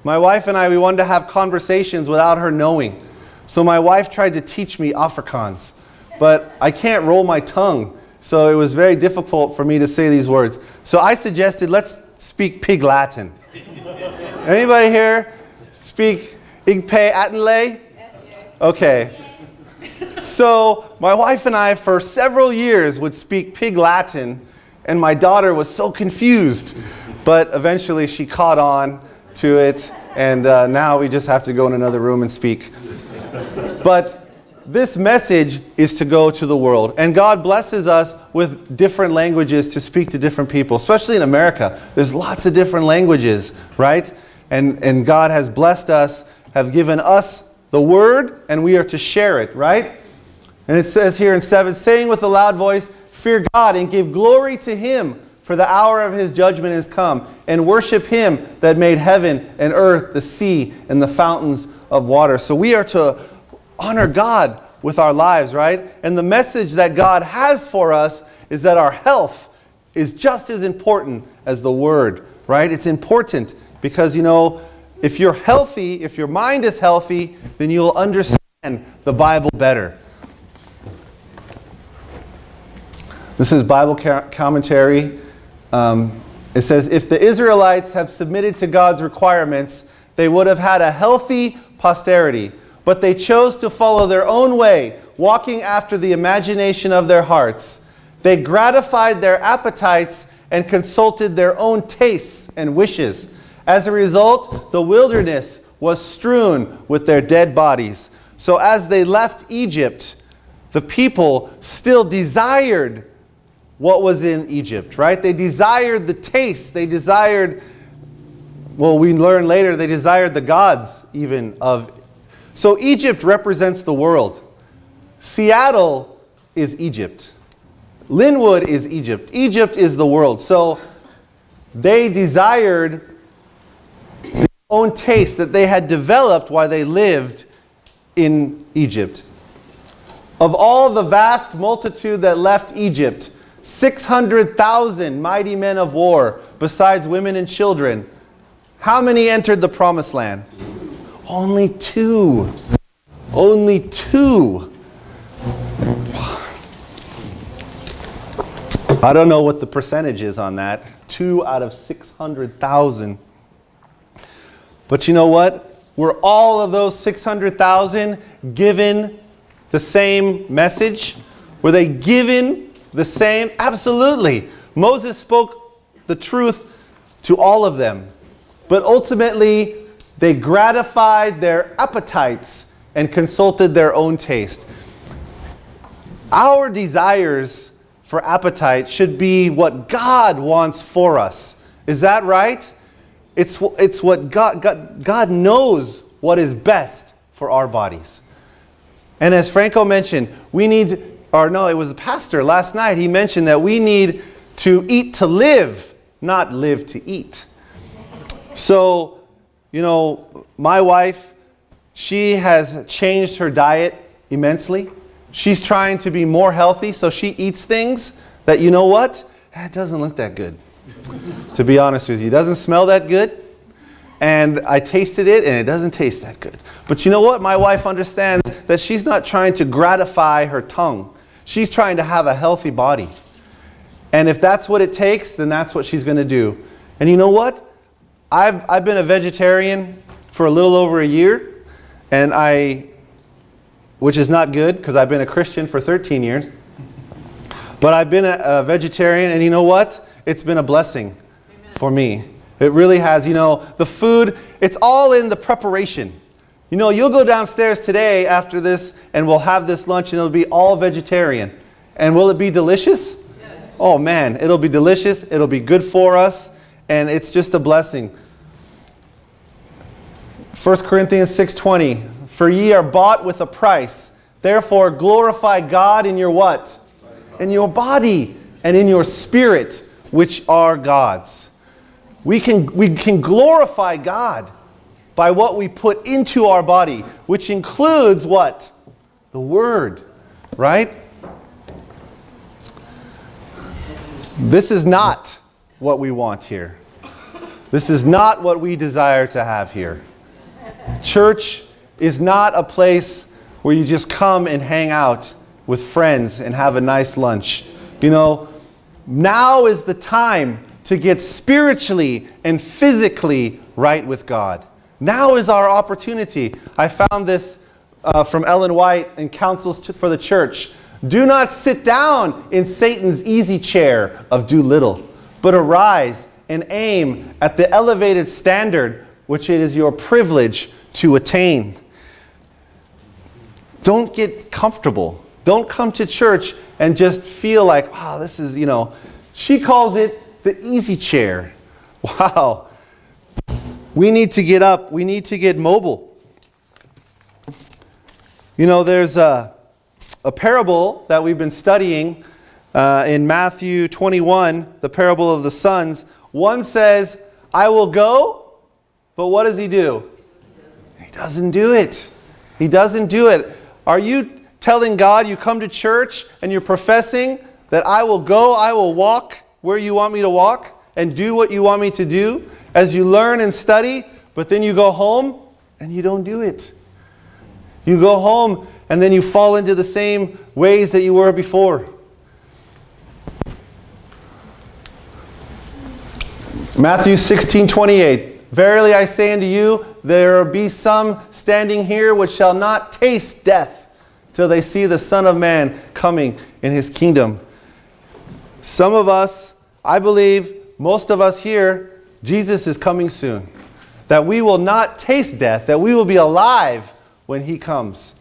My wife and I, we wanted to have conversations without her knowing. So my wife tried to teach me Afrikaans, but I can't roll my tongue. So it was very difficult for me to say these words. So I suggested, let's speak Pig Latin. Anybody here speak Igpe Atenle? Okay. So my wife and I, for several years, would speak Pig Latin, and my daughter was so confused. But eventually she caught on to it, and now we just have to go in another room and speak. But this message is to go to the world. And God blesses us with different languages to speak to different people, especially in America. There's lots of different languages, right? And God has blessed us, have given us the word, and we are to share it, right? And it says here in 7, saying with a loud voice, fear God and give glory to him, for the hour of his judgment is come, and worship him that made heaven and earth, the sea, and the fountains of water. So we are to honor God with our lives, right? And the message that God has for us is that our health is just as important as the word, right? It's important because, you know, if you're healthy, if your mind is healthy, then you'll understand the Bible better. This is Bible commentary. It says, if the Israelites have submitted to God's requirements, they would have had a healthy posterity. But they chose to follow their own way, walking after the imagination of their hearts. They gratified their appetites and consulted their own tastes and wishes. As a result, the wilderness was strewn with their dead bodies. So as they left Egypt, the people still desired what was in Egypt, right? They desired the taste. They desired, well, we learn later, they desired the gods even of. So Egypt represents the world. Seattle is Egypt. Linwood is Egypt. Egypt is the world. So they desired their own taste that they had developed while they lived in Egypt. Of all the vast multitude that left Egypt, 600,000 mighty men of war, besides women and children. How many entered the promised land? Only 2. Only 2. I don't know what the percentage is on that. 2 out of 600,000. But you know what? Were all of those 600,000 given the same message? Were they given the same? Absolutely. Moses spoke the truth to all of them. But ultimately, they gratified their appetites and consulted their own taste. Our desires for appetite should be what God wants for us. Is that right? It's what God knows what is best for our bodies. And as Franco mentioned, it was a pastor last night. He mentioned that we need to eat to live, not live to eat. So, you know, my wife, she has changed her diet immensely. She's trying to be more healthy, so she eats things that, you know what? It doesn't look that good. To be honest with you, it doesn't smell that good. And I tasted it, and it doesn't taste that good. But you know what? My wife understands that she's not trying to gratify her tongue. She's trying to have a healthy body. And if that's what it takes, then that's what she's going to do. And you know what? I've been a vegetarian for a little over a year, which is not good because I've been a Christian for 13 years. But I've been a vegetarian, and you know what? It's been a blessing for me. It really has. You know, the food, it's all in the preparation. You know, you'll go downstairs today after this, and we'll have this lunch, and it'll be all vegetarian. And will it be delicious? Yes. Oh man, it'll be delicious. It'll be good for us. And it's just a blessing. 1 Corinthians 6:20. For ye are bought with a price. Therefore glorify God in your what? In your body and in your spirit, which are God's. We can glorify God by what we put into our body, which includes what? The Word, right? This is not what we want here. This is not what we desire to have here. Church is not a place where you just come and hang out with friends and have a nice lunch. You know, now is the time to get spiritually and physically right with God. Now is our opportunity. I found this from Ellen White in Counsels for the Church. Do not sit down in Satan's easy chair of do little, but arise and aim at the elevated standard which it is your privilege to attain. Don't get comfortable. Don't come to church and just feel like, wow, this is, she calls it the easy chair. Wow. We need to get up. We need to get mobile. There's a parable that we've been studying in Matthew 21, the parable of the sons. One says, I will go, but what does he do? He doesn't do it. He doesn't do it. Are you telling God you come to church and you're professing that I will go, I will walk where you want me to walk and do what you want me to do as you learn and study, but then you go home and you don't do it? You go home and then you fall into the same ways that you were before. Matthew 16:28. Verily I say unto you, there be some standing here which shall not taste death till they see the Son of Man coming in his kingdom. Some of us, I believe, most of us here, Jesus is coming soon. That we will not taste death, that we will be alive when he comes.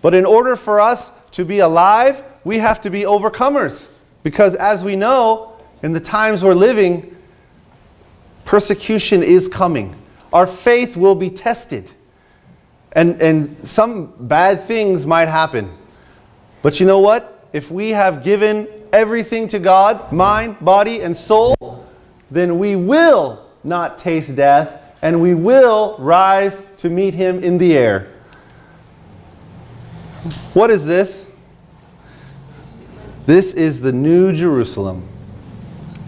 But in order for us to be alive, we have to be overcomers. Because as we know, in the times we're living, persecution is coming. Our faith will be tested. And some bad things might happen. But you know what? If we have given everything to God, mind, body, and soul, then we will not taste death, and we will rise to meet him in the air. What is this? This is the New Jerusalem.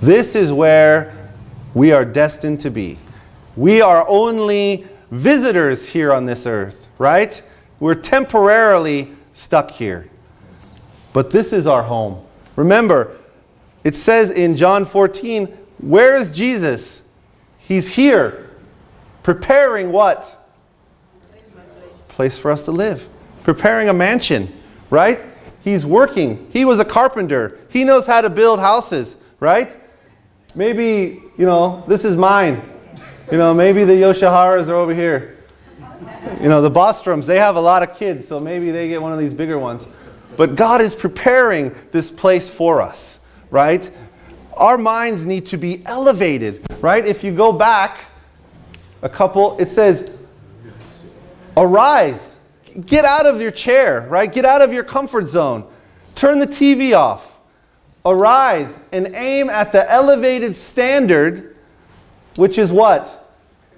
This is where we are destined to be. We are only visitors here on this earth, right? We're temporarily stuck here. But this is our home. Remember, it says in John 14, where is Jesus? He's here, preparing what? Place for us to live. Preparing a mansion, right? He's working. He was a carpenter. He knows how to build houses, right? Maybe, this is mine. Maybe the Yoshiharas are over here. The Bostroms, they have a lot of kids, so maybe they get one of these bigger ones. But God is preparing this place for us, right? Our minds need to be elevated, right? If you go back it says, arise. Get out of your chair, right? Get out of your comfort zone. Turn the TV off. Arise and aim at the elevated standard, which is what?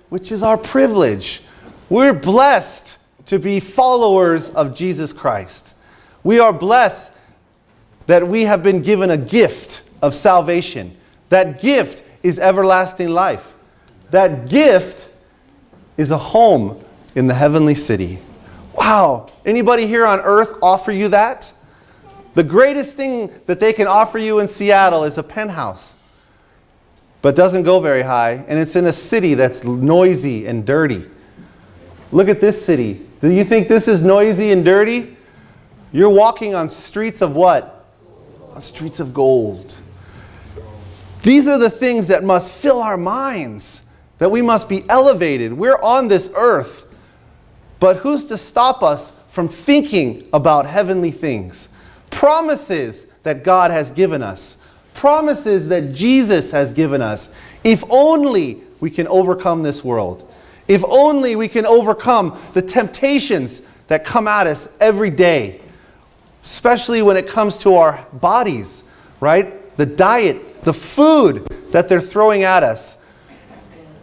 Which is our privilege. We're blessed to be followers of Jesus Christ. We are blessed that we have been given a gift of salvation. That gift is everlasting life. That gift is a home in the heavenly city. Wow. Anybody here on earth offer you that? The greatest thing that they can offer you in Seattle is a penthouse. But doesn't go very high. And it's in a city that's noisy and dirty. Look at this city. Do you think this is noisy and dirty? You're walking on streets of what? On streets of gold. These are the things that must fill our minds. That we must be elevated. We're on this earth. But who's to stop us from thinking about heavenly things? Promises that God has given us. Promises that Jesus has given us. If only we can overcome this world. If only we can overcome the temptations that come at us every day. Especially when it comes to our bodies, right? The diet, the food that they're throwing at us.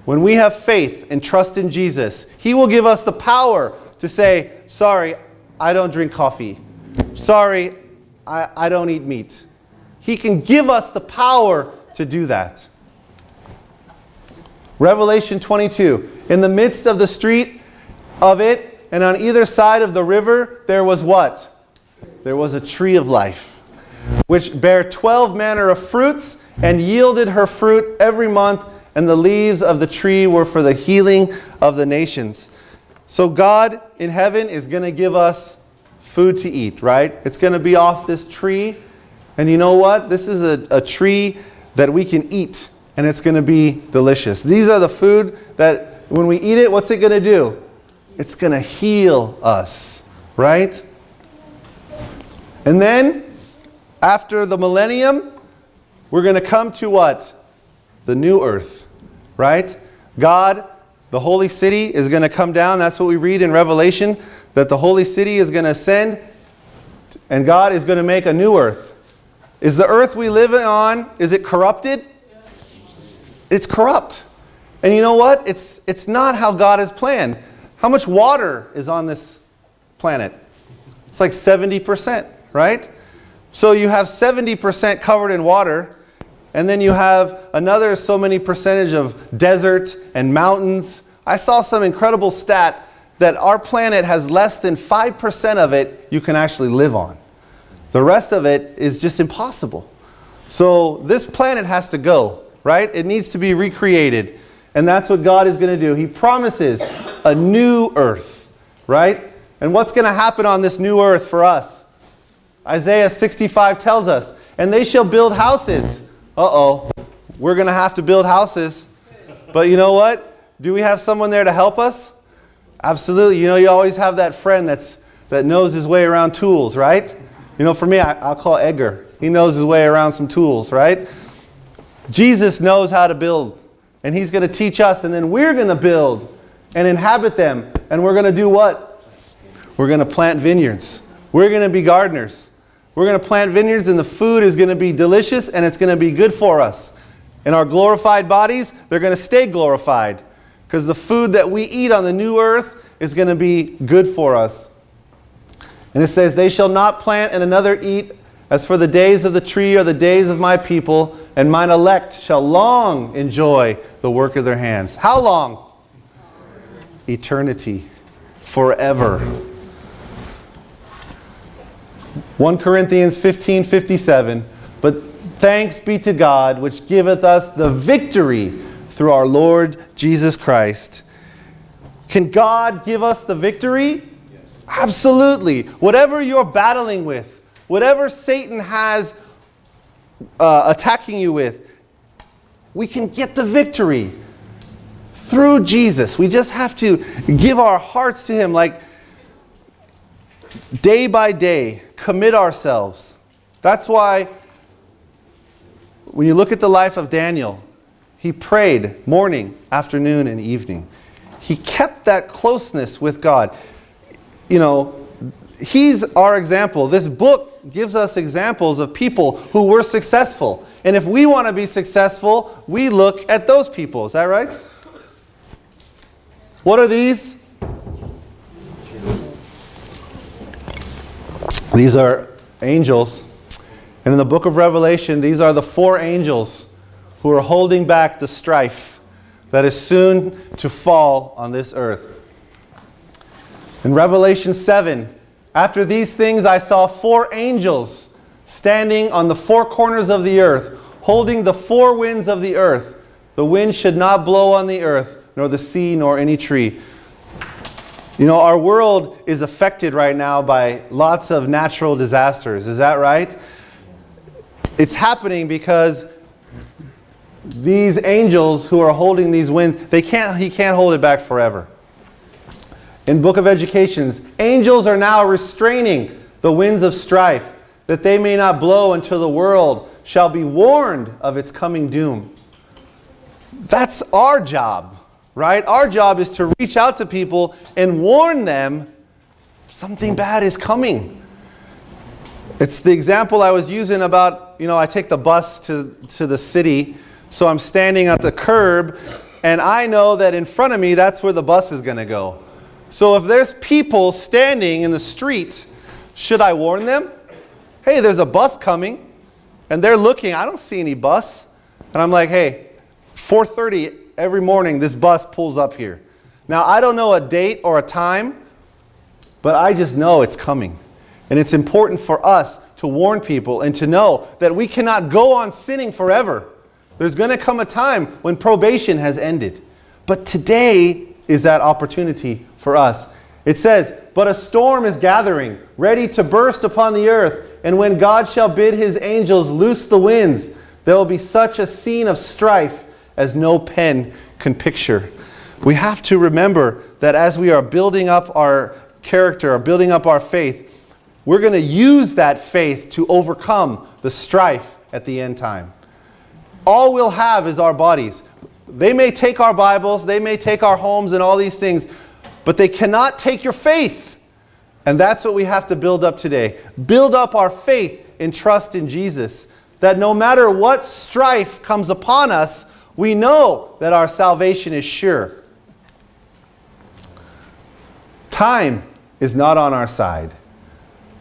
When we have faith and trust in Jesus, he will give us the power to say, sorry, I don't drink coffee. Sorry, I don't eat meat. He can give us the power to do that. Revelation 22. In the midst of the street of it, and on either side of the river, there was what? There was a tree of life, which bare 12 manner of fruits, and yielded her fruit every month, and the leaves of the tree were for the healing of the nations. So God in heaven is going to give us food to eat, right? It's going to be off this tree. And you know what? This is a tree that we can eat, and it's going to be delicious. These are the food that when we eat it, what's it going to do? It's going to heal us, right? And then, after the millennium, we're going to come to what? The new earth, right? God, the holy city, is going to come down. That's what we read in Revelation, that the holy city is going to ascend, and God is going to make a new earth. Is the earth we live on, is it corrupted? It's corrupt. And you know what? It's not how God has planned. How much water is on this planet? It's like 70%, right? So you have 70% covered in water, and then you have another so many percentage of desert and mountains. I saw some incredible stat that our planet has less than 5% of it you can actually live on. The rest of it is just impossible. So this planet has to go, right? It needs to be recreated. And that's what God is going to do. He promises a new earth, right? And what's going to happen on this new earth for us? Isaiah 65 tells us, and they shall build houses. Uh-oh, we're going to have to build houses. But you know what? Do we have someone there to help us? Absolutely. You know, you always have that friend that knows his way around tools, right? You know, for me, I'll call Edgar. He knows his way around some tools, right? Jesus knows how to build, and he's going to teach us, and then we're going to build and inhabit them. And we're going to do what? We're going to plant vineyards. We're going to be gardeners. We're going to plant vineyards, and the food is going to be delicious, and it's going to be good for us. And our glorified bodies, they're going to stay glorified, because the food that we eat on the new earth is going to be good for us. And it says, they shall not plant and another eat, as for the days of the tree or the days of my people, and mine elect shall long enjoy the work of their hands. How long? Eternity. Forever. 1 Corinthians 15:57. But thanks be to God, which giveth us the victory through our Lord Jesus Christ. Can God give us the victory? Absolutely. Whatever you're battling with, whatever Satan has attacking you with, we can get the victory through Jesus. We just have to give our hearts to him, like day by day, commit ourselves. That's why when you look at the life of Daniel, he prayed morning, afternoon, and evening. He kept that closeness with God. You know, he's our example. This book gives us examples of people who were successful. And if we want to be successful, we look at those people. Is that right? What are these? These are angels. And in the book of Revelation, these are the 4 angels who are holding back the strife that is soon to fall on this earth. In Revelation 7, after these things I saw 4 angels standing on the 4 corners of the earth, holding the 4 winds of the earth. The wind should not blow on the earth, nor the sea, nor any tree. You know, our world is affected right now by lots of natural disasters. Is that right? It's happening because these angels who are holding these winds, he can't hold it back forever. In Book of Educations, angels are now restraining the winds of strife, that they may not blow until the world shall be warned of its coming doom. That's our job, right? Our job is to reach out to people and warn them something bad is coming. It's the example I was using about, you know, I take the bus to the city, so I'm standing at the curb, and I know that in front of me, that's where the bus is going to go. So if there's people standing in the street, should I warn them? Hey, there's a bus coming. And they're looking, I don't see any bus. And I'm like, hey, 4:30 every morning, this bus pulls up here. Now, I don't know a date or a time, but I just know it's coming. And it's important for us to warn people and to know that we cannot go on sinning forever. There's going to come a time when probation has ended. But today is that opportunity for us. It says, "But a storm is gathering, ready to burst upon the earth. And when God shall bid his angels loose the winds, there will be such a scene of strife as no pen can picture." We have to remember that as we are building up our character, or building up our faith, we're going to use that faith to overcome the strife at the end time. All we'll have is our bodies. They may take our Bibles, they may take our homes and all these things, but they cannot take your faith. And that's what we have to build up today. Build up our faith and trust in Jesus, that no matter what strife comes upon us, we know that our salvation is sure. Time is not on our side.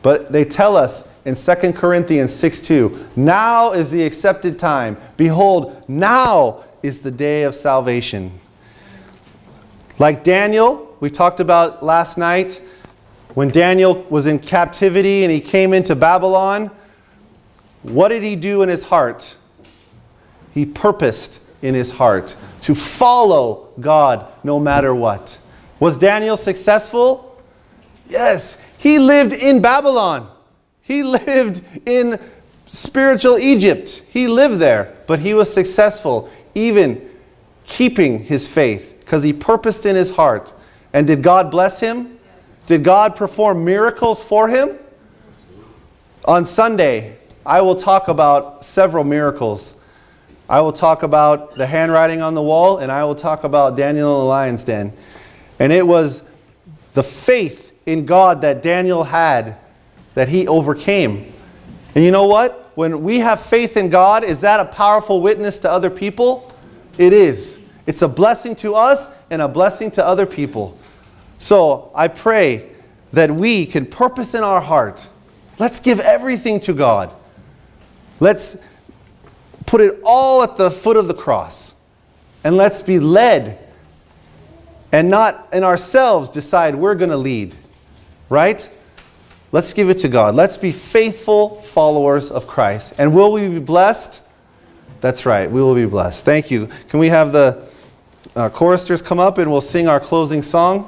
But they tell us in 2 Corinthians 6:2, "Now is the accepted time. Behold, now is the day of salvation." Like Daniel, we talked about last night, when Daniel was in captivity and he came into Babylon, what did he do in his heart? He purposed in his heart to follow God no matter what. Was Daniel successful? Yes. He lived in Babylon. He lived in spiritual Egypt. He lived there, but he was successful even keeping his faith because he purposed in his heart. And did God bless him? Did God perform miracles for him? On Sunday, I will talk about several miracles. I will talk about the handwriting on the wall, and I will talk about Daniel in the lion's den. And it was the faith in God that Daniel had that he overcame. And you know what? When we have faith in God, is that a powerful witness to other people? It is. It's a blessing to us and a blessing to other people. So I pray that we can purpose in our heart. Let's give everything to God. Let's put it all at the foot of the cross. And let's be led and not in ourselves decide we're going to lead. Right? Let's give it to God. Let's be faithful followers of Christ. And will we be blessed? That's right. We will be blessed. Thank you. Can we have the choristers come up and we'll sing our closing song?